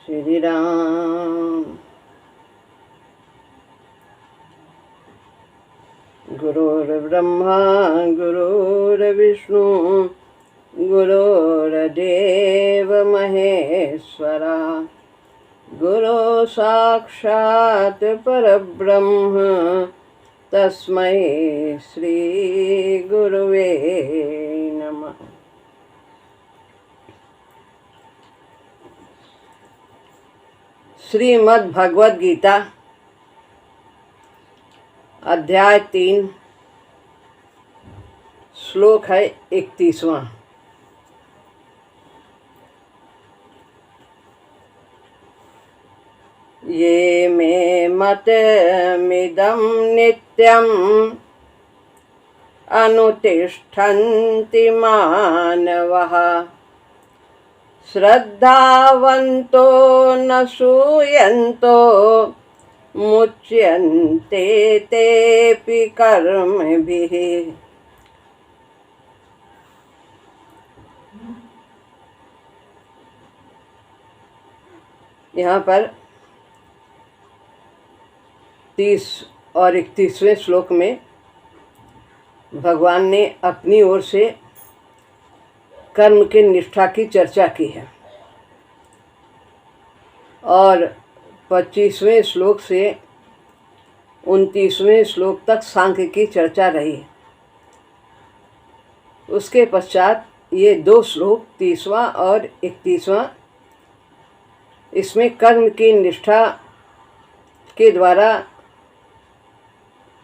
श्री राम। गुरुर्ब्रह्मा गुरुर्विष्णु गुरुर्देव महेश्वरा, गुरु साक्षात् परब्रह्म तस्मै श्री गुरुवे नमः। श्रीमद् भगवद गीता अध्याय 3 श्लोक है 31वां। ये मे मतमिदं नित्यम् अनुतिष्ठन्ति मानवः, श्रद्धावन्तो न सूयन्तो मुच्यन्ते तेऽपि कर्मभिः। यहाँ पर 30 और 31वें श्लोक में भगवान ने अपनी ओर से कर्म के निष्ठा की चर्चा की है और 25वें श्लोक से 29वें श्लोक तक सांख्य की चर्चा रही। उसके पश्चात ये 2 श्लोक 30वां और 31वां, इसमें कर्म की निष्ठा के द्वारा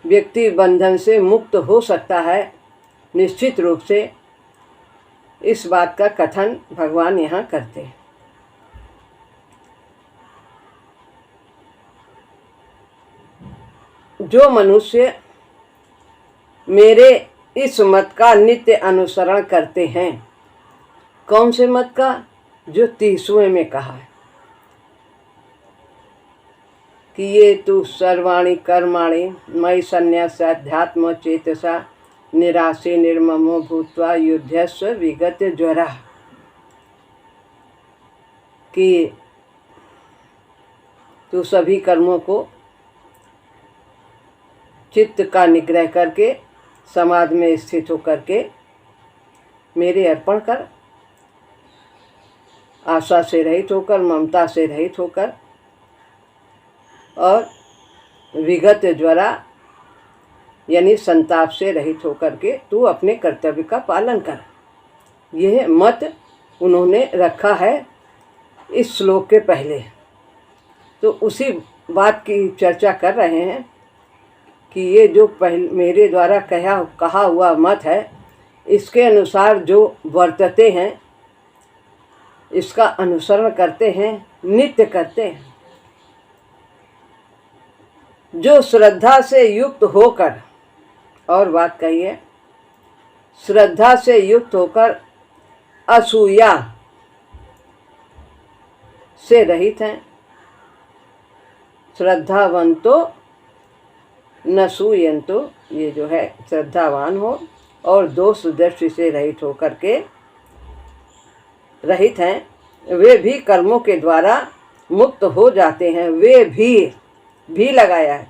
व्यक्ति बंधन से मुक्त हो सकता है निश्चित रूप से, इस बात का कथन भगवान यहाँ करते हैं। जो मनुष्य मेरे इस मत का नित्य अनुसरण करते हैं, कौन से मत का? जो 30वें में कहा है कि ये तु सर्वाणि कर्माणि मयि संन्यासाध्यात्म चेतसा निराशे निर्ममो भूत्वा युध्यस्व विगत ज्वरा, कि तू सभी कर्मों को चित्त का निग्रह करके समाधि में स्थित होकर के मेरे अर्पण कर, आशा से रहित होकर, ममता से रहित होकर और विगत ज्वरा यानी संताप से रहित होकर के तू अपने कर्तव्य का पालन कर। यह मत उन्होंने रखा है इस श्लोक के पहले। तो उसी बात की चर्चा कर रहे हैं कि ये जो मेरे द्वारा कहा हुआ मत है, इसके अनुसार जो वर्तते हैं, इसका अनुसरण करते हैं, नित्य करते हैं, जो श्रद्धा से युक्त होकर, और बात कहिए, श्रद्धा से युक्त होकर असूया से रहित हैं। श्रद्धावंतो न सूयंतो, ये जो है श्रद्धावान हो और दोष दृष्टि से रहित होकर के रहित हैं, वे भी कर्मों के द्वारा मुक्त हो जाते हैं। वे भी लगाया है,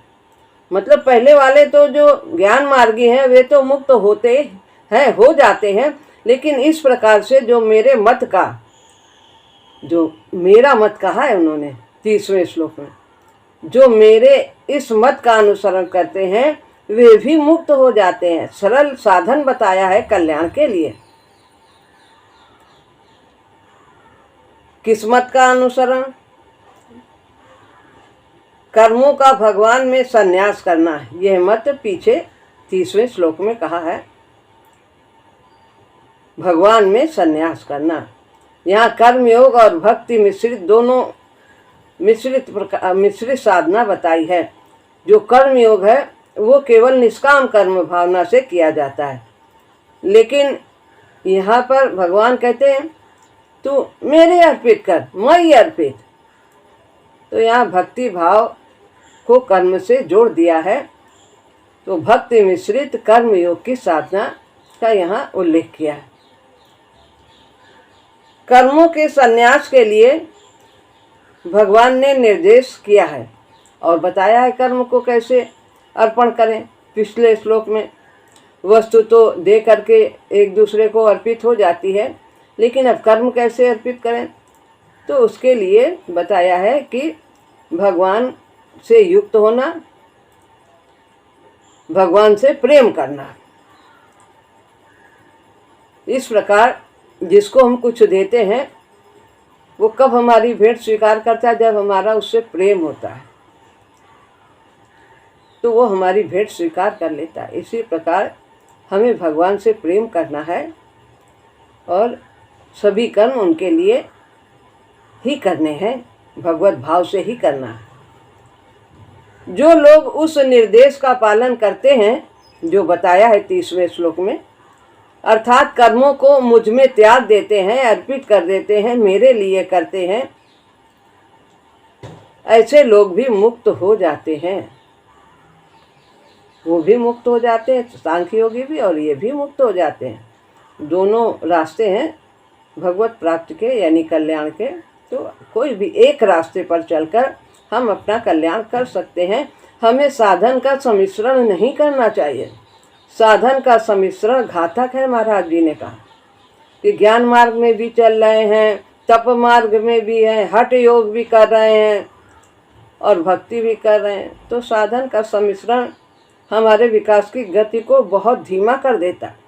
मतलब पहले वाले तो जो ज्ञान मार्गी हैं वे तो मुक्त होते हैं, हो जाते हैं, लेकिन इस प्रकार से जो मेरे मत का, जो मेरा मत कहा है उन्होंने 30वें श्लोक में, जो मेरे इस मत का अनुसरण करते हैं वे भी मुक्त हो जाते हैं। सरल साधन बताया है कल्याण के लिए। किस मत का अनुसरण? कर्मों का भगवान में संन्यास करना है। यह मत पीछे 30वें श्लोक में कहा है, भगवान में संन्यास करना। यहाँ कर्म योग और भक्ति मिश्रित दोनों मिश्रित साधना बताई है। जो कर्म योग है वो केवल निष्काम कर्म भावना से किया जाता है, लेकिन यहाँ पर भगवान कहते हैं तू मेरे अर्पित कर, मई अर्पित। तो यहाँ भक्ति भाव को कर्म से जोड़ दिया है, तो भक्ति मिश्रित कर्म योग की साधना का यहाँ उल्लेख किया है। कर्मों के संन्यास के लिए भगवान ने निर्देश किया है और बताया है कर्म को कैसे अर्पण करें। पिछले श्लोक में वस्तु तो दे करके एक दूसरे को अर्पित हो जाती है, लेकिन अब कर्म कैसे अर्पित करें, तो उसके लिए बताया है कि भगवान से युक्त होना, भगवान से प्रेम करना। इस प्रकार जिसको हम कुछ देते हैं वो कब हमारी भेंट स्वीकार करता है, जब हमारा उससे प्रेम होता है तो वो हमारी भेंट स्वीकार कर लेता है। इसी प्रकार हमें भगवान से प्रेम करना है और सभी कर्म उनके लिए ही करने हैं, भगवत भाव से ही करना है। जो लोग उस निर्देश का पालन करते हैं जो बताया है 30वें श्लोक में, अर्थात कर्मों को मुझ में त्याग देते हैं, अर्पित कर देते हैं, मेरे लिए करते हैं, ऐसे लोग भी मुक्त हो जाते हैं। वो भी मुक्त हो जाते हैं, सांख्य योगी भी, और ये भी मुक्त हो जाते हैं। दोनों रास्ते हैं भगवत प्राप्ति के यानी कल्याण के। तो कोई भी एक रास्ते पर चलकर हम अपना कल्याण कर सकते हैं। हमें साधन का सम्मिश्रण नहीं करना चाहिए। साधन का सम्मिश्रण घातक है। महाराज जी ने कहा कि ज्ञान मार्ग में भी चल रहे हैं, तप मार्ग में भी हैं, हठ योग भी कर रहे हैं और भक्ति भी कर रहे हैं, तो साधन का सम्मिश्रण हमारे विकास की गति को बहुत धीमा कर देता है।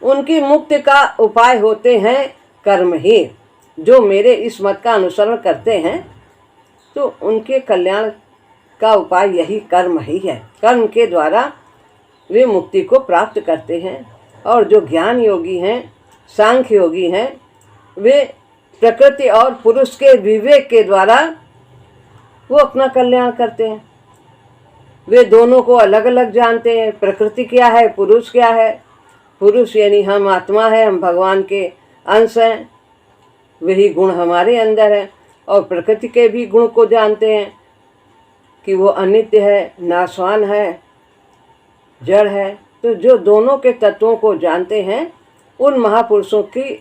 उनकी मुक्ति का उपाय होते हैं कर्म ही। जो मेरे इस मत का अनुसरण करते हैं तो उनके कल्याण का उपाय यही कर्म ही है। कर्म के द्वारा वे मुक्ति को प्राप्त करते हैं। और जो ज्ञान योगी हैं, सांख्य योगी हैं, वे प्रकृति और पुरुष के विवेक के द्वारा वो अपना कल्याण करते हैं। वे दोनों को अलग अलग जानते हैं। प्रकृति क्या है, पुरुष क्या है। पुरुष यानी हम आत्मा है, हम भगवान के अंश हैं, वही गुण हमारे अंदर है। और प्रकृति के भी गुण को जानते हैं कि वो अनित्य है, नाशवान है, जड़ है। तो जो दोनों के तत्वों को जानते हैं, उन महापुरुषों की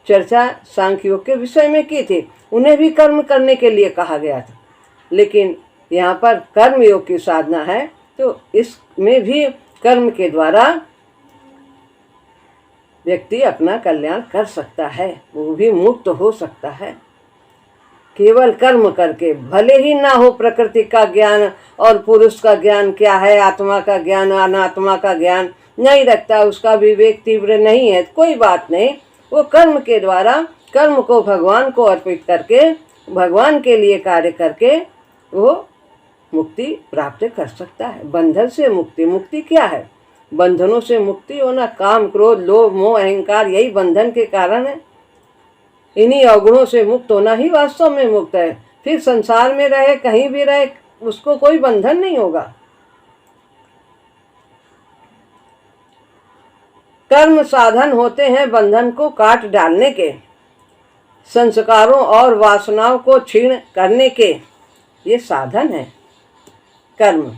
चर्चा सांख्य योग के विषय में की थी। उन्हें भी कर्म करने के लिए कहा गया था, लेकिन यहाँ पर कर्म योग की साधना है, तो इसमें भी कर्म के द्वारा व्यक्ति अपना कल्याण कर सकता है, वो भी मुक्त हो सकता है। केवल कर्म करके, भले ही ना हो प्रकृति का ज्ञान और पुरुष का ज्ञान क्या है, आत्मा का ज्ञान, अनात्मा का ज्ञान नहीं रखता, उसका विवेक तीव्र नहीं है, कोई बात नहीं। वो कर्म के द्वारा कर्म को भगवान को अर्पित करके, भगवान के लिए कार्य करके वो मुक्ति प्राप्त कर सकता है। बंधन से मुक्ति। मुक्ति क्या है? बंधनों से मुक्ति होना। काम, क्रोध, लोभ, मोह, अहंकार, यही बंधन के कारण है। इन्हीं अवगुणों से मुक्त होना ही वास्तव में मुक्त है। फिर संसार में रहे, कहीं भी रहे, उसको कोई बंधन नहीं होगा। कर्म साधन होते हैं बंधन को काट डालने के, संस्कारों और वासनाओं को क्षीण करने के। ये साधन है कर्म।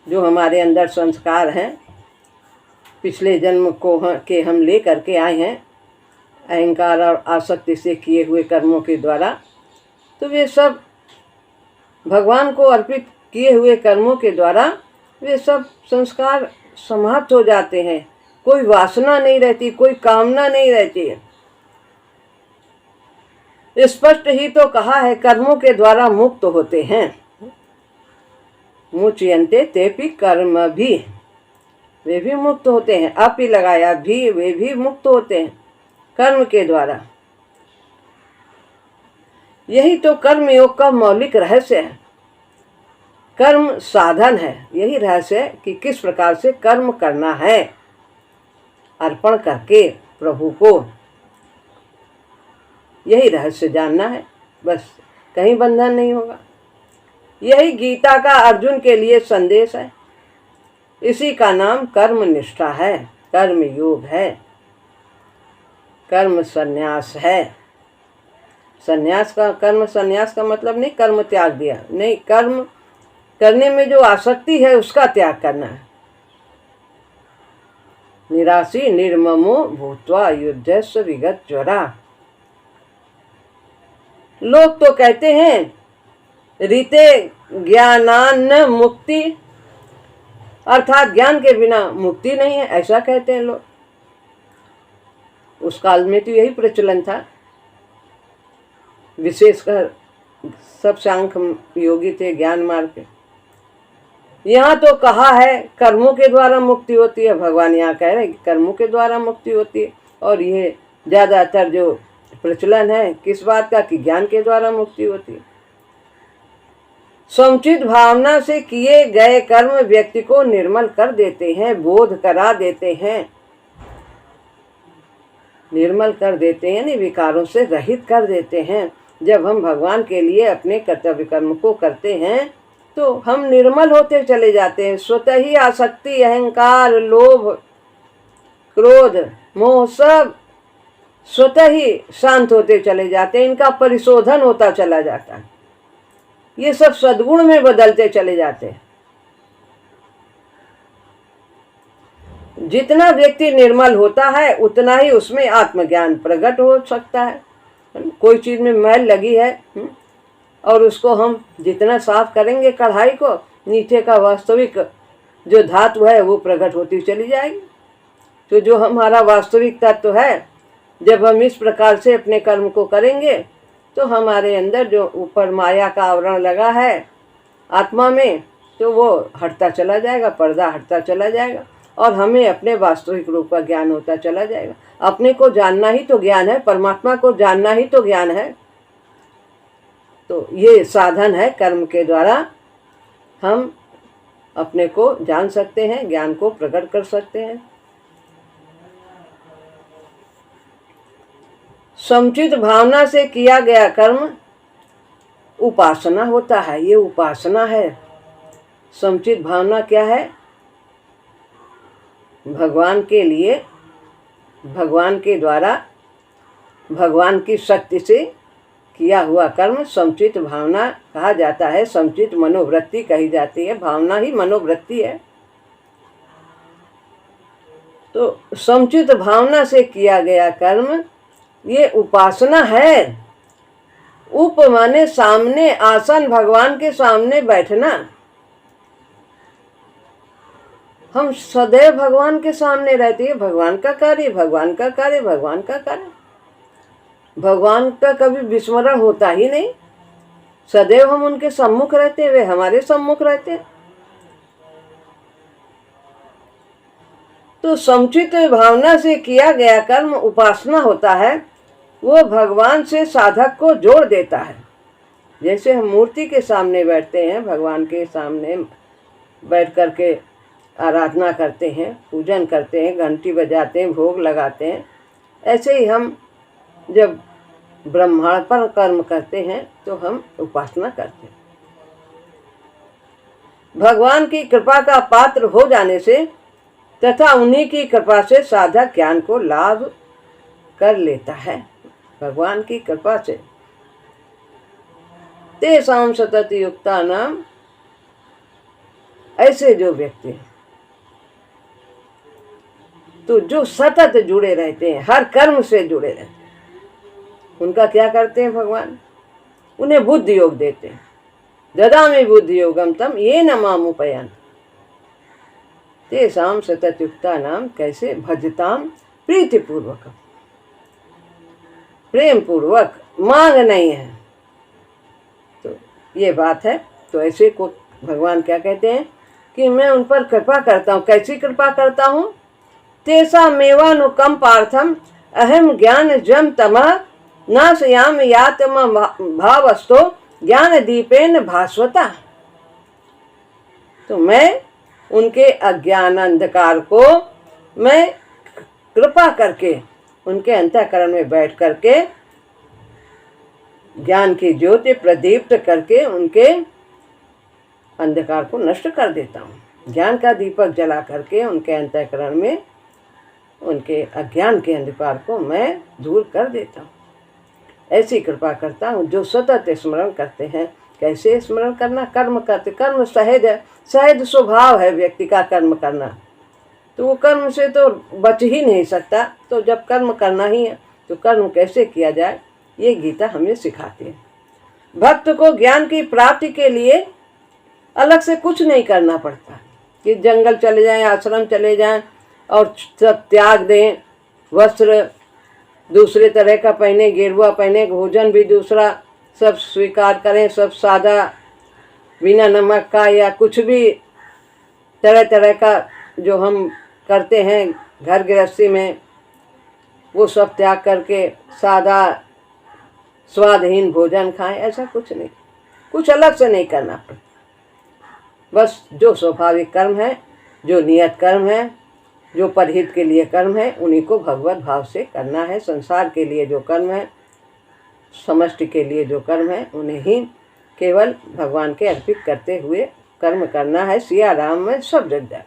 जो हमारे अंदर संस्कार हैं, पिछले जन्म को के हम ले करके आए हैं अहंकार और आसक्ति से किए हुए कर्मों के द्वारा, तो वे सब भगवान को अर्पित किए हुए कर्मों के द्वारा वे सब संस्कार समाप्त हो जाते हैं। कोई वासना नहीं रहती, कोई कामना नहीं रहती है। स्पष्ट ही तो कहा है, कर्मों के द्वारा मुक्त होते हैं। मुच्यन्ते तेपि कर्म भी, वे भी मुक्त होते हैं। अपि लगाया भी, वे भी मुक्त होते हैं कर्म के द्वारा। यही तो कर्म योग का मौलिक रहस्य है। कर्म साधन है, यही रहस्य है कि किस प्रकार से कर्म करना है अर्पण करके प्रभु को। यही रहस्य जानना है, बस कहीं बंधन नहीं होगा। यही गीता का अर्जुन के लिए संदेश है। इसी का नाम कर्म निष्ठा है, कर्म योग है, कर्म संन्यास है। संन्यास का, कर्म संन्यास का मतलब नहीं कर्म त्याग दिया, नहीं, कर्म करने में जो आसक्ति है उसका त्याग करना है। निराशी निर्ममो भूत्वा युद्धस्य विगत ज्वरा। लोग तो कहते हैं रीते ज्ञानान्न मुक्ति, अर्थात ज्ञान के बिना मुक्ति नहीं है, ऐसा कहते हैं लोग। उस काल में तो यही प्रचलन था, विशेषकर सब सांख्य योगी थे, ज्ञान मार्ग के। यहाँ तो कहा है कर्मों के द्वारा मुक्ति होती है, भगवान यहाँ कह रहे हैं कि कर्मों के द्वारा मुक्ति होती है। और ये ज़्यादातर जो प्रचलन है किस बात का, कि ज्ञान के द्वारा मुक्ति होती है। समुचित भावना से किए गए कर्म व्यक्ति को निर्मल कर देते हैं, बोध करा देते हैं, निर्मल कर देते हैं, यानी विकारों से रहित कर देते हैं। जब हम भगवान के लिए अपने कर्तव्य कर्म को करते हैं तो हम निर्मल होते चले जाते हैं। स्वतः ही आसक्ति, अहंकार, लोभ, क्रोध, मोह सब स्वतः ही शांत होते चले जाते हैं, इनका परिशोधन होता चला जाता है, ये सब सद्गुण में बदलते चले जाते हैं। जितना व्यक्ति निर्मल होता है उतना ही उसमें आत्मज्ञान प्रकट हो सकता है। कोई चीज में मैल लगी है और उसको हम जितना साफ करेंगे कढ़ाई को, नीचे का वास्तविक जो धातु है वो प्रकट होती चली जाएगी। तो जो हमारा वास्तविक तत्व है, जब हम इस प्रकार से अपने कर्म को करेंगे तो हमारे अंदर जो ऊपर माया का आवरण लगा है आत्मा में, तो वो हटता चला जाएगा, पर्दा हटता चला जाएगा और हमें अपने वास्तविक रूप का ज्ञान होता चला जाएगा। अपने को जानना ही तो ज्ञान है, परमात्मा को जानना ही तो ज्ञान है। तो ये साधन है, कर्म के द्वारा हम अपने को जान सकते हैं, ज्ञान को प्रकट कर सकते हैं। समुचित भावना से किया गया कर्म उपासना होता है, ये उपासना है। समुचित भावना क्या है? भगवान के लिए, भगवान के द्वारा, भगवान की शक्ति से किया हुआ कर्म समुचित भावना कहा जाता है, समुचित मनोवृत्ति कही जाती है। भावना ही मनोवृत्ति है। तो समुचित भावना से किया गया कर्म ये उपासना है। उप माने सामने, आसन, भगवान के सामने बैठना। हम सदैव भगवान के सामने रहते हैं, भगवान का कार्य, भगवान का कार्य, भगवान का कार्य। भगवान का कभी विस्मरण होता ही नहीं, सदैव हम उनके सम्मुख रहते हैं, वे हमारे सम्मुख रहते हैं। तो समुचित भावना से किया गया कर्म उपासना होता है, वो भगवान से साधक को जोड़ देता है। जैसे हम मूर्ति के सामने बैठते हैं, भगवान के सामने बैठ करके आराधना करते हैं, पूजन करते हैं, घंटी बजाते हैं, भोग लगाते हैं, ऐसे ही हम जब ब्रह्मार्पण कर्म करते हैं तो हम उपासना करते हैं। भगवान की कृपा का पात्र हो जाने से तथा उन्हीं की कृपा से साधक ज्ञान को लाभ कर लेता है। भगवान की कृपा से तेषां सतत युक्ता नाम, ऐसे जो व्यक्ति तो जो सतत जुड़े रहते हैं, हर कर्म से जुड़े रहते हैं, उनका क्या करते हैं भगवान? उन्हें बुद्धि योग देते हैं। ददामि बुद्धि योगम तम येन माम उपयान्ति। तेषां सतत युक्ता नाम, कैसे? भजताम प्रीतिपूर्वक, प्रेम पूर्वक, मांग नहीं है। तो ये बात है। तो ऐसे को भगवान क्या कहते हैं कि मैं उन पर कृपा करता हूँ। कैसी कृपा करता हूँ? तेषामेवानुकं पार्थम अहम ज्ञान जम तमः नाशयाम यातम भावस्तो ज्ञान दीपेन भास्वता। तो मैं उनके अज्ञान अंधकार को मैं कृपा करके उनके अंतःकरण में बैठ करके ज्ञान की ज्योति प्रदीप्त करके उनके अंधकार को नष्ट कर देता हूँ। ज्ञान का दीपक जला करके उनके अंतःकरण में उनके अज्ञान के अंधकार को मैं दूर कर देता हूँ। ऐसी कृपा करता हूँ जो सतत स्मरण करते हैं। कैसे स्मरण करना? कर्म करते। कर्म सहज है, सहज स्वभाव है व्यक्ति का कर्म करना, तो वो कर्म से तो बच ही नहीं सकता। तो जब कर्म करना ही है तो कर्म कैसे किया जाए, ये गीता हमें सिखाती है। भक्त को ज्ञान की प्राप्ति के लिए अलग से कुछ नहीं करना पड़ता कि जंगल चले जाएं, आश्रम चले जाएं और सब त्याग दें, वस्त्र दूसरे तरह का पहने, गेरुआ पहने, भोजन भी दूसरा सब स्वीकार करें, सब सादा बिना नमक का या कुछ भी तरह तरह का जो हम करते हैं घर गृहस्थी में, वो सब त्याग करके सादा स्वादहीन भोजन खाएं। ऐसा कुछ नहीं, कुछ अलग से नहीं करना पड़ता। बस जो स्वाभाविक कर्म है, जो नियत कर्म है, जो परहित के लिए कर्म है, उन्हीं को भगवत भाव से करना है। संसार के लिए जो कर्म है, समष्टि के लिए जो कर्म है, उन्हें ही केवल भगवान के अर्पित करते हुए कर्म करना है। सिया राम में सब जग जाए।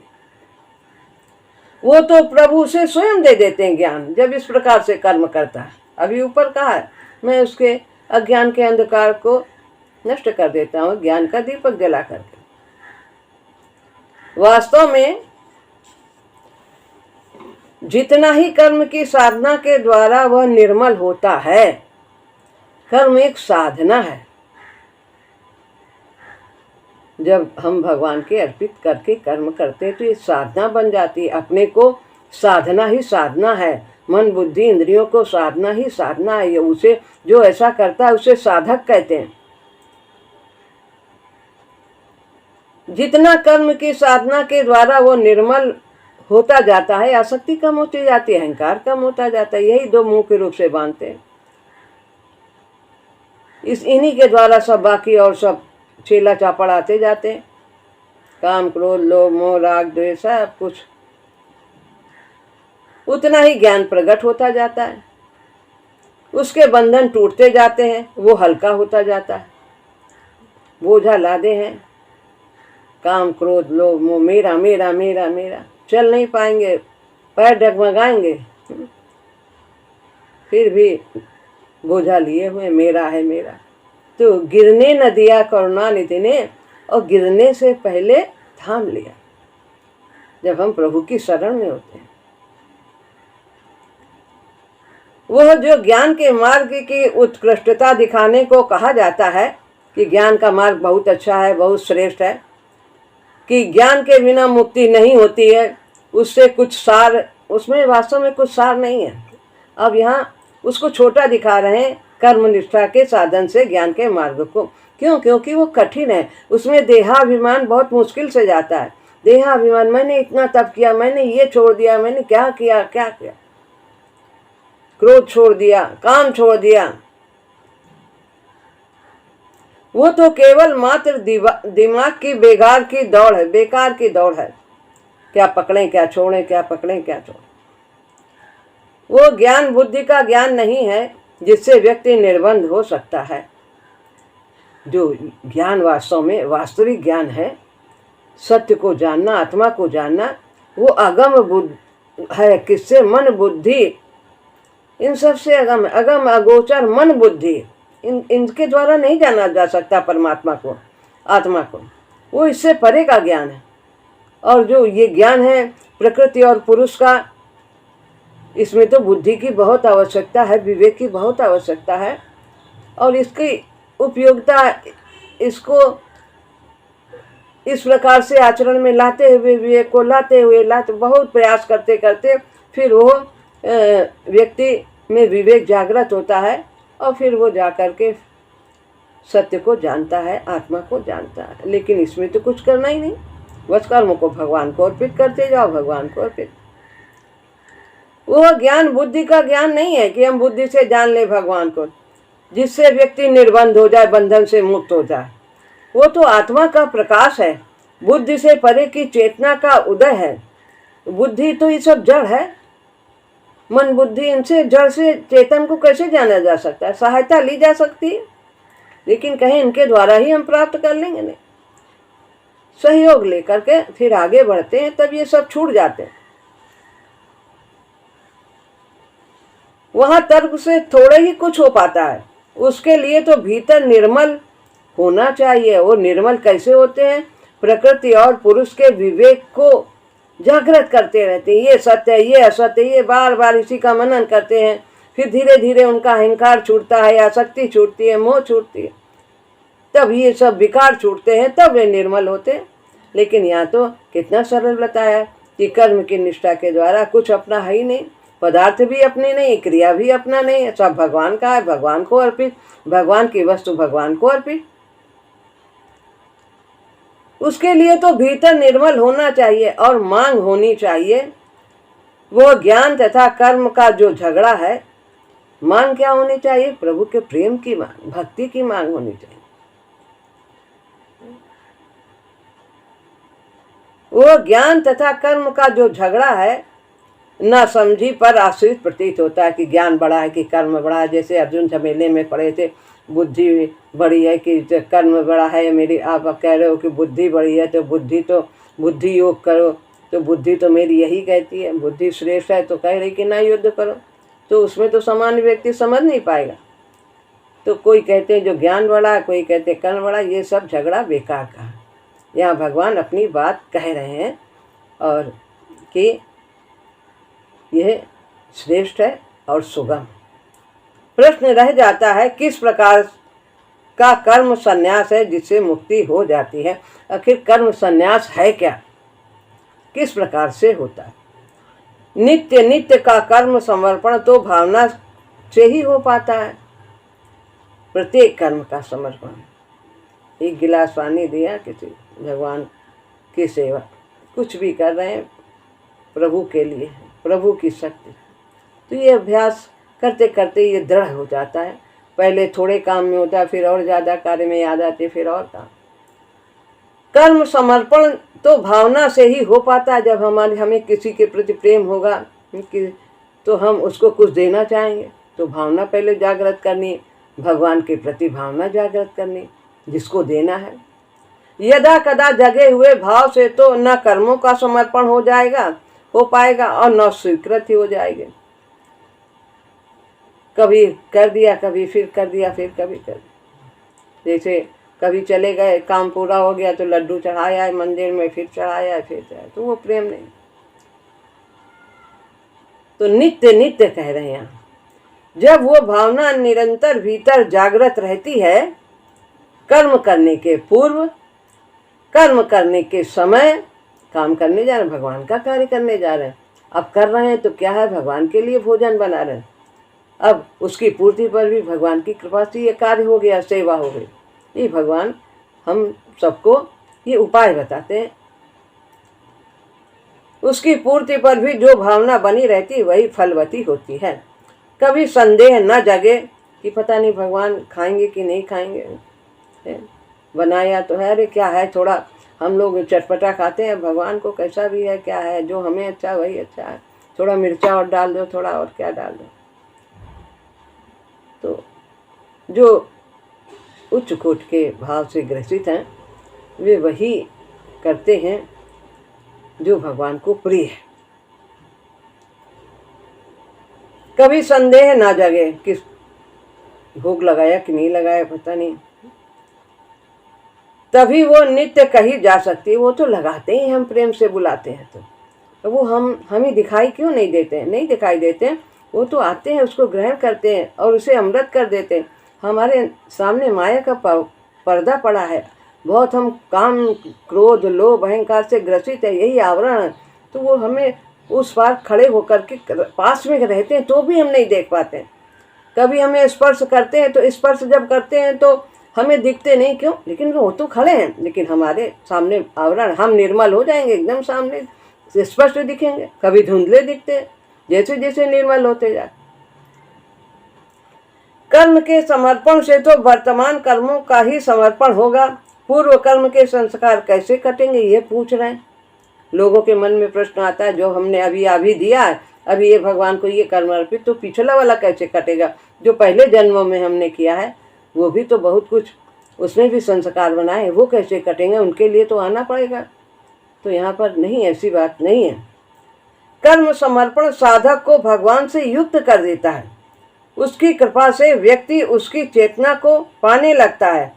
वो तो प्रभु से स्वयं दे देते हैं ज्ञान जब इस प्रकार से कर्म करता है। अभी ऊपर कहा है, मैं उसके अज्ञान के अंधकार को नष्ट कर देता हूँ ज्ञान का दीपक जला करके। वास्तव में जितना ही कर्म की साधना के द्वारा वह निर्मल होता है, कर्म एक साधना है। जब हम भगवान के अर्पित करके कर्म करते हैं तो ये साधना बन जाती है। अपने को साधना ही साधना है, मन बुद्धि इंद्रियों को साधना ही साधना है। उसे जो ऐसा करता है उसे साधक कहते हैं। जितना कर्म की साधना के द्वारा वो निर्मल होता जाता है, आसक्ति कम होती जाती है, अहंकार कम होता जाता है। यही दो मुंह के रूप से बांधते हैं। इन्हीं के द्वारा सब बाकी और सब चेला चापड़ आते जाते हैं। काम क्रोध लोभ मोह राग द्वेष सब कुछ, उतना ही ज्ञान प्रकट होता जाता है। उसके बंधन टूटते जाते हैं, वो हल्का होता जाता है। बोझा लादे हैं काम क्रोध लोभ मोह, मेरा मेरा मेरा मेरा, चल नहीं पाएंगे, पैर डगमगाएंगे, फिर भी बोझा लिए हुए मेरा है मेरा। तो गिरने न दिया करुणानिधि ने, और गिरने से पहले थाम लिया जब हम प्रभु की शरण में होते हैं। वह जो ज्ञान के मार्ग की उत्कृष्टता दिखाने को कहा जाता है कि ज्ञान का मार्ग बहुत अच्छा है, बहुत श्रेष्ठ है, कि ज्ञान के बिना मुक्ति नहीं होती है, उससे कुछ सार, उसमें वास्तव में कुछ सार नहीं है। अब यहाँ उसको छोटा दिखा रहे हैं कर्म निष्ठा के साधन से ज्ञान के मार्ग को। क्यों? क्योंकि वो कठिन है। उसमें देहाभिमान बहुत मुश्किल से जाता है। देहाभिमान, मैंने इतना तप किया, मैंने ये छोड़ दिया, मैंने क्या किया क्या किया, क्रोध छोड़ दिया, काम छोड़ दिया, वो तो केवल मात्र दिमाग की बेकार की दौड़ है, बेकार की दौड़ है। क्या पकड़ें क्या छोड़ें, क्या पकड़ें क्या छोड़ें। वो ज्ञान बुद्धि का ज्ञान नहीं है जिससे व्यक्ति निर्बंध हो सकता है। जो ज्ञान वास्तव में वास्तविक ज्ञान है, सत्य को जानना, आत्मा को जानना, वो अगम है। किससे? मन बुद्धि, इन सब से अगम, अगम अगोचर मन बुद्धि, इनके द्वारा नहीं जाना जा सकता परमात्मा को, आत्मा को। वो इससे परे का ज्ञान है। और जो ये ज्ञान है प्रकृति और पुरुष का, इसमें तो बुद्धि की बहुत आवश्यकता है, विवेक की बहुत आवश्यकता है। और इसकी उपयोगिता, इसको इस प्रकार से आचरण में लाते हुए, विवेक को लाते हुए बहुत प्रयास करते करते फिर वो व्यक्ति में विवेक जागृत होता है और फिर वो जाकर के सत्य को जानता है, आत्मा को जानता है। लेकिन इसमें तो कुछ करना ही नहीं, बस कर्म को भगवान को अर्पित करते जाओ, भगवान को अर्पित। वह ज्ञान बुद्धि का ज्ञान नहीं है कि हम बुद्धि से जान ले भगवान को, जिससे व्यक्ति निर्बंध हो जाए, बंधन से मुक्त हो जाए। वो तो आत्मा का प्रकाश है, बुद्धि से परे की चेतना का उदय है। बुद्धि तो ये सब जड़ है, मन बुद्धि, इनसे जड़ से चेतन को कैसे जाना जा सकता है? सहायता ली जा सकती है, लेकिन कहीं इनके द्वारा ही हम प्राप्त कर लेंगे नहीं। सहयोग लेकर के फिर आगे बढ़ते हैं, तब ये सब छूट जाते हैं। वहां तर्क से थोड़े ही कुछ हो पाता है, उसके लिए तो भीतर निर्मल होना चाहिए। वो निर्मल कैसे होते हैं? प्रकृति और पुरुष के विवेक को जागृत करते रहते हैं। ये सत्य है, ये असत्य, ये बार बार इसी का मनन करते हैं। फिर धीरे धीरे उनका अहंकार छूटता है, आसक्ति छूटती है, मोह छूटती है। तब ये सब विकार छूटते हैं, तब वे निर्मल होते हैं। लेकिन यहाँ तो कितना सरल बताया कि कर्म की निष्ठा के द्वारा कुछ अपना है ही नहीं, पदार्थ भी अपने नहीं, क्रिया भी अपना नहीं है, सब भगवान का है, भगवान को अर्पित, भगवान की वस्तु भगवान को अर्पित। उसके लिए तो भीतर निर्मल होना चाहिए और मांग होनी चाहिए। वो ज्ञान तथा कर्म का जो झगड़ा है, मांग क्या होनी चाहिए? प्रभु के प्रेम की मांग, भक्ति की मांग होनी चाहिए। वो ज्ञान तथा कर्म का जो झगड़ा है, ना समझी पर आश्रित प्रतीत होता है कि ज्ञान बड़ा है कि कर्म बड़ा है। जैसे अर्जुन झमेले में पड़े थे, बुद्धि बड़ी है कि कर्म बड़ा है मेरी, आप कह रहे हो कि बुद्धि बड़ी है, तो बुद्धि योग करो, तो बुद्धि तो मेरी यही कहती है बुद्धि श्रेष्ठ है, तो कह रही कि ना युद्ध करो। तो उसमें तो सामान्य व्यक्ति समझ नहीं पाएगा। तो कोई कहते हैं जो ज्ञान बड़ा है, कोई कहते हैं कर्म बड़ा, ये सब झगड़ा बेकार का है। यहाँ भगवान अपनी बात कह रहे हैं और कि यह श्रेष्ठ है और सुगम। प्रश्न रह जाता है किस प्रकार का कर्म संन्यास है जिससे मुक्ति हो जाती है? आखिर कर्म संन्यास है क्या, किस प्रकार से होता है? नित्य नित्य का कर्म समर्पण तो भावना से ही हो पाता है। प्रत्येक कर्म का समर्पण, एक गिलास पानी दिया किसी भगवान की सेवा, कुछ भी कर रहे हैं प्रभु के लिए, प्रभु की शक्ति। तो ये अभ्यास करते करते ये दृढ़ हो जाता है। पहले थोड़े काम में होता है, फिर और ज़्यादा कार्य में याद आते, फिर और काम। कर्म समर्पण तो भावना से ही हो पाता है। जब हमें किसी के प्रति प्रेम होगा तो हम उसको कुछ देना चाहेंगे, तो भावना पहले जागृत करनी है, भगवान के प्रति भावना जागृत करनी, जिसको देना है। यदा कदा जगे हुए भाव से तो न कर्मों का समर्पण हो पाएगा और न स्वीकृति हो जाएगी। कभी कर दिया, कभी फिर कर दिया, फिर कभी कर दिया। जैसे कभी चले गए, काम पूरा हो गया तो लड्डू चढ़ाया है मंदिर में, फिर चढ़ाया है, फिर चढ़ाया, तो वो प्रेम नहीं। तो नित्य नित्य कह रहे हैं, जब वो भावना निरंतर भीतर जागृत रहती है, कर्म करने के पूर्व, कर्म करने के समय, काम करने जा रहे हैं, भगवान का कार्य करने जा रहे हैं। अब कर रहे हैं तो क्या है, भगवान के लिए भोजन बना रहे हैं। अब उसकी पूर्ति पर भी भगवान की कृपा से ये कार्य हो गया, सेवा हो गई। ये भगवान हम सबको ये उपाय बताते हैं। उसकी पूर्ति पर भी जो भावना बनी रहती वही फलवती होती है। कभी संदेह न जगे कि पता नहीं भगवान खाएंगे कि नहीं खाएंगे, बनाया तो है, अरे क्या है, थोड़ा हम लोग चटपटा खाते हैं, भगवान को कैसा भी है, क्या है, जो हमें अच्छा वही अच्छा है, थोड़ा मिर्चा और डाल दो, थोड़ा और क्या डाल दो। तो जो उच्च कोटि के भाव से ग्रसित हैं वे वही करते हैं जो भगवान को प्रिय है। कभी संदेह ना जगे कि भोग लगाया कि नहीं लगाया पता नहीं, तभी वो नित्य कही जा सकती है। वो तो लगाते ही, हम प्रेम से बुलाते हैं तो वो हमें दिखाई क्यों नहीं देते हैं? नहीं दिखाई देते हैं, वो तो आते हैं, उसको ग्रहण करते हैं और उसे अमृत कर देते हैं। हमारे सामने माया का पर्दा पड़ा है, बहुत हम काम क्रोध लोभ अहंकार से ग्रसित है, यही आवरण है। तो वो हमें उस पार खड़े होकर के पास में रहते हैं तो भी हम नहीं देख पाते। कभी हमें स्पर्श करते हैं तो स्पर्श जब करते हैं तो हमें दिखते नहीं, क्यों? लेकिन वो तो खड़े हैं, लेकिन हमारे सामने आवरण, हम निर्मल हो जाएंगे, एकदम सामने स्पष्ट दिखेंगे। कभी धुंधले दिखते हैं, जैसे जैसे निर्मल होते जाते। कर्म के समर्पण से तो वर्तमान कर्मों का ही समर्पण होगा, पूर्व कर्म के संस्कार कैसे कटेंगे, ये पूछ रहे हैं। लोगों के मन में प्रश्न आता है, जो हमने अभी दिया है, अभी ये भगवान को ये कर्म अर्पित, तो पिछला वाला कैसे कटेगा? जो पहले जन्मों में हमने किया है वो भी तो बहुत कुछ उसमें भी संस्कार बनाए, वो कैसे कटेंगे? उनके लिए तो आना पड़ेगा। तो यहाँ पर नहीं, ऐसी बात नहीं है। कर्म समर्पण साधक को भगवान से युक्त कर देता है। उसकी कृपा से व्यक्ति उसकी चेतना को पाने लगता है।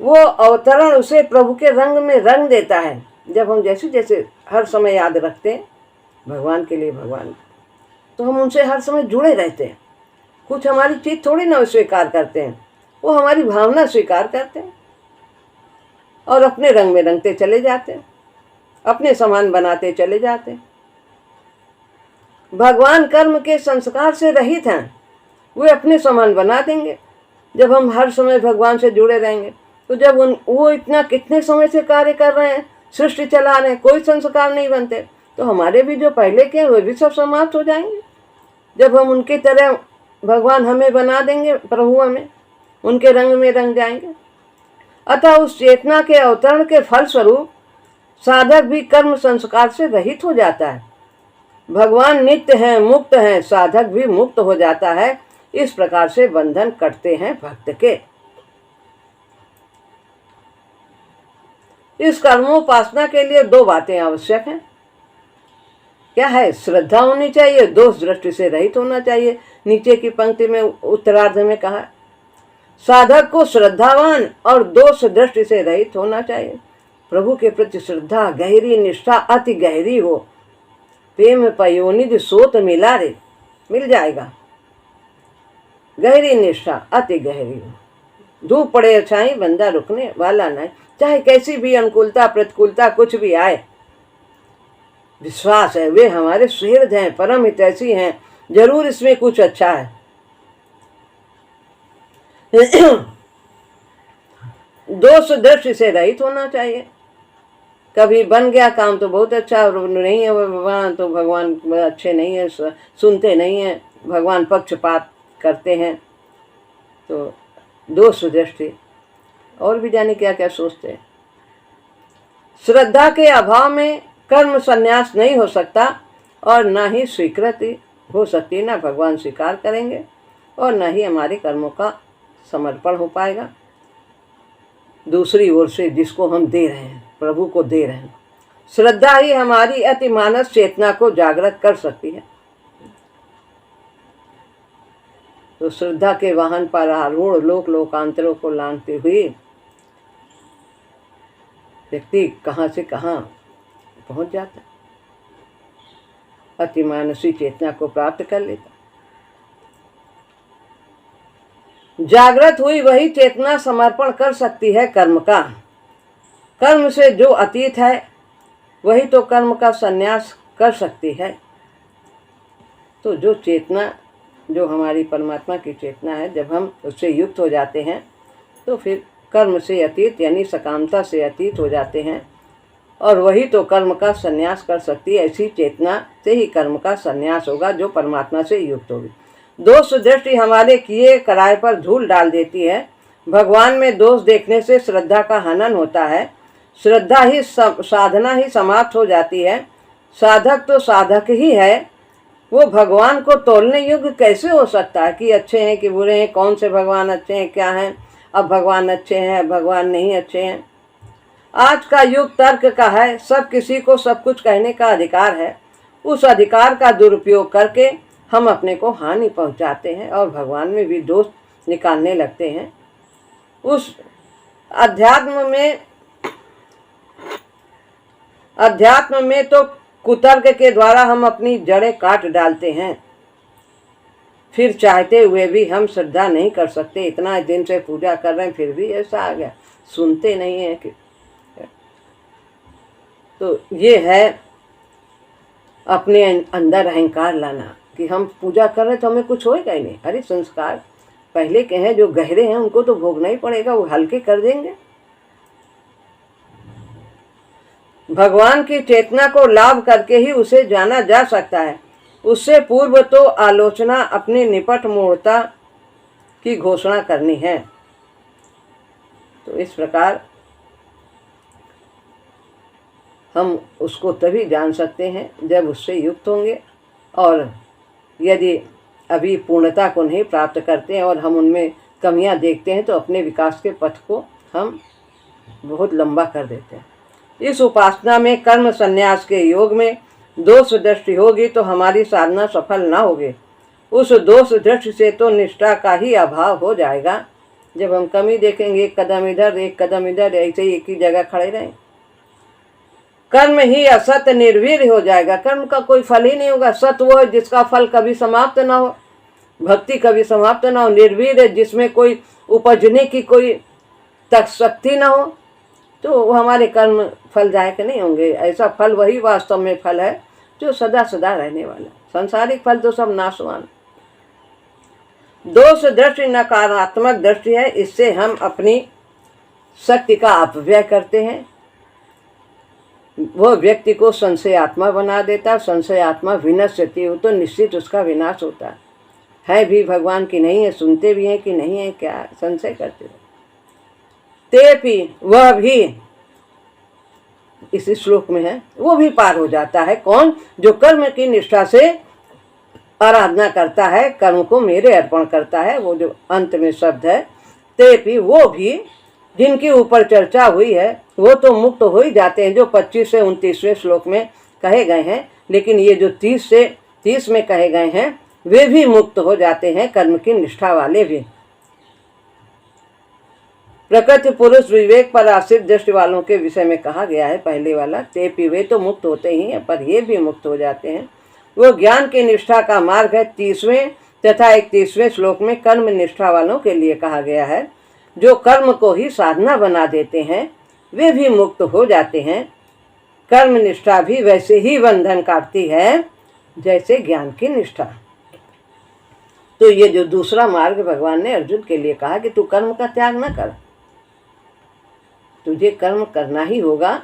वो अवतरण उसे प्रभु के रंग में रंग देता है। जब हम जैसे जैसे हर समय याद रखते हैं भगवान के लिए, भगवान, तो हम उनसे हर समय जुड़े रहते हैं। कुछ हमारी चीज थोड़ी ना स्वीकार करते हैं, वो हमारी भावना स्वीकार करते हैं और अपने रंग में रंगते चले जाते हैं, अपने समान बनाते चले जाते हैं। भगवान कर्म के संस्कार से रहित हैं, वे अपने समान बना देंगे जब हम हर समय भगवान से जुड़े रहेंगे। तो जब वो इतना कितने समय से कार्य कर रहे हैं, सृष्टि चला रहे हैं, कोई संस्कार नहीं बनते, तो हमारे भी जो पहले के हैं वे भी सब समाप्त हो जाएंगे। जब हम उनकी तरह भगवान हमें बना देंगे, प्रभु हमें उनके रंग में रंग जाएंगे। अतः उस चेतना के अवतरण के फलस्वरूप साधक भी कर्म संस्कार से रहित हो जाता है। भगवान नित्य हैं, मुक्त हैं, साधक भी मुक्त हो जाता है। इस प्रकार से बंधन कटते हैं भक्त के। इस कर्मोपासना के लिए दो बातें आवश्यक हैं। क्या है? श्रद्धा होनी चाहिए, दोष दृष्टि से रहित होना चाहिए। नीचे की पंक्ति में उत्तरार्ध में कहा, साधक को श्रद्धावान और दोष दृष्टि से रहित होना चाहिए। प्रभु के प्रति श्रद्धा, गहरी निष्ठा, अति गहरी हो। प्रेम पयोनिध सोत मिला रे, मिल जाएगा। गहरी निष्ठा, अति गहरी हो। धूप पड़े छाई, बंदा रुकने वाला नहीं। चाहे कैसी भी अनुकूलता प्रतिकूलता कुछ भी आए, विश्वास है वे हमारे सुहृद हैं, परम हितैषी हैं, जरूर इसमें कुछ अच्छा है। दोष दृष्टि से रहित होना चाहिए। कभी बन गया काम तो बहुत अच्छा, और नहीं है भगवान तो भगवान अच्छे नहीं है, सुनते नहीं हैं, भगवान पक्षपात करते हैं, तो दोष दृष्टि। और भी जाने क्या क्या सोचते हैं। श्रद्धा के अभाव में कर्म संन्यास नहीं हो सकता और ना ही स्वीकृति हो सकती, ना भगवान स्वीकार करेंगे और ना ही हमारे कर्मों का समर्पण हो पाएगा। दूसरी ओर से जिसको हम दे रहे हैं, प्रभु को दे रहे हैं, श्रद्धा ही हमारी अति मानस चेतना को जागृत कर सकती है। तो श्रद्धा के वाहन पर आरूढ़ लोक लोकांतरों को लांघते हुए व्यक्ति कहाँ से कहाँ पहुंच जाता, अति मानसी चेतना को प्राप्त कर लेता। जागृत हुई वही चेतना समर्पण कर सकती है कर्म का। कर्म से जो अतीत है वही तो कर्म का संन्यास कर सकती है। तो जो चेतना, जो हमारी परमात्मा की चेतना है, जब हम उससे युक्त हो जाते हैं तो फिर कर्म से अतीत यानी सकामता से अतीत हो जाते हैं, और वही तो कर्म का संन्यास कर सकती है। ऐसी चेतना से ही कर्म का संन्यास होगा जो परमात्मा से युक्त होगी। दोष दृष्टि हमारे किए कराए पर धूल डाल देती है। भगवान में दोष देखने से श्रद्धा का हनन होता है। श्रद्धा ही साधना ही समाप्त हो जाती है। साधक तो साधक ही है, वो भगवान को तोलने योग्य कैसे हो सकता है कि अच्छे हैं कि बुरे हैं, कौन से भगवान अच्छे हैं, क्या हैं, अब भगवान अच्छे हैं, अब भगवान नहीं अच्छे हैं। आज का युग तर्क का है, सब किसी को सब कुछ कहने का अधिकार है। उस अधिकार का दुरुपयोग करके हम अपने को हानि पहुंचाते हैं और भगवान में भी दोष निकालने लगते हैं। उस अध्यात्म में तो कुतर्क के द्वारा हम अपनी जड़ें काट डालते हैं। फिर चाहते हुए भी हम श्रद्धा नहीं कर सकते। इतना दिन से पूजा कर रहे हैं फिर भी ऐसा आ गया, सुनते नहीं है कि। तो ये है अपने अंदर अहंकार लाना कि हम पूजा कर रहे तो हमें कुछ होएगा ही नहीं। अरे संस्कार पहले के हैं, जो गहरे हैं उनको तो भोगना ही पड़ेगा, वो हल्के कर देंगे। भगवान की चेतना को लाभ करके ही उसे जाना जा सकता है। उससे पूर्व तो आलोचना अपनी निपट मूढ़ता की घोषणा करनी है। तो इस प्रकार हम उसको तभी जान सकते हैं जब उससे युक्त होंगे, और यदि अभी पूर्णता को नहीं प्राप्त करते हैं और हम उनमें कमियां देखते हैं तो अपने विकास के पथ को हम बहुत लंबा कर देते हैं। इस उपासना में कर्म संन्यास के योग में दोष दृष्टि होगी तो हमारी साधना सफल ना होगी। उस दोष दृष्टि से तो निष्ठा का ही अभाव हो जाएगा। जब हम कमी देखेंगे, एक कदम इधर एक कदम इधर, ऐसे ही एक ही जगह खड़े रहें, कर्म ही असत निर्वीर्य हो जाएगा। कर्म का कोई फल ही नहीं होगा। सत वो है जिसका फल कभी समाप्त ना हो। भक्ति कभी समाप्त ना हो, निर्वीर है, जिसमें कोई उपजने की कोई तक शक्ति ना हो, तो वो हमारे कर्म फलदायक नहीं होंगे। ऐसा फल वही वास्तव में फल है जो सदा सदा रहने वाला। संसारिक फल तो सब नाशवान। दोष दृष्टि नकारात्मक दृष्टि है, इससे हम अपनी शक्ति का अपव्यय करते हैं। वो व्यक्ति को संशय आत्मा बना देता है। संशय आत्मा विनश्यति हो तो निश्चित उसका विनाश होता है भी भगवान की नहीं है, सुनते भी हैं कि नहीं है, क्या संशय करते हो। तेपि वह भी, इस श्लोक में है, वो भी पार हो जाता है। कौन? जो कर्म की निष्ठा से आराधना करता है, कर्म को मेरे अर्पण करता है। वो जो अंत में शब्द है तेपि, वो भी, जिनके ऊपर चर्चा हुई है वो तो मुक्त हो ही जाते हैं, जो 25 से 29वें श्लोक में कहे गए हैं। लेकिन ये जो 30 में कहे गए हैं वे भी मुक्त हो जाते हैं, कर्म की निष्ठा वाले भी। प्रकृति पुरुष विवेक पर आश्रित दृष्टि वालों के विषय में कहा गया है पहले वाला। तेपि, वे तो मुक्त होते ही हैं, पर ये भी मुक्त हो जाते हैं। वो ज्ञान की निष्ठा का मार्ग है। 30वें तथा 31वें श्लोक में कर्म निष्ठा वालों के लिए कहा गया है। जो कर्म को ही साधना बना देते हैं वे भी मुक्त हो जाते हैं। कर्म निष्ठा भी वैसे ही बंधन काटती है जैसे ज्ञान की निष्ठा। तो ये जो दूसरा मार्ग भगवान ने अर्जुन के लिए कहा कि तू कर्म का त्याग न कर, तुझे कर्म करना ही होगा,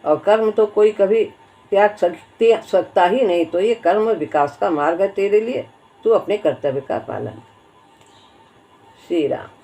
और कर्म तो कोई कभी त्याग सकता ही नहीं। तो ये कर्म विकास का मार्ग है तेरे लिए, तू अपने कर्तव्य का पालन। श्री राम।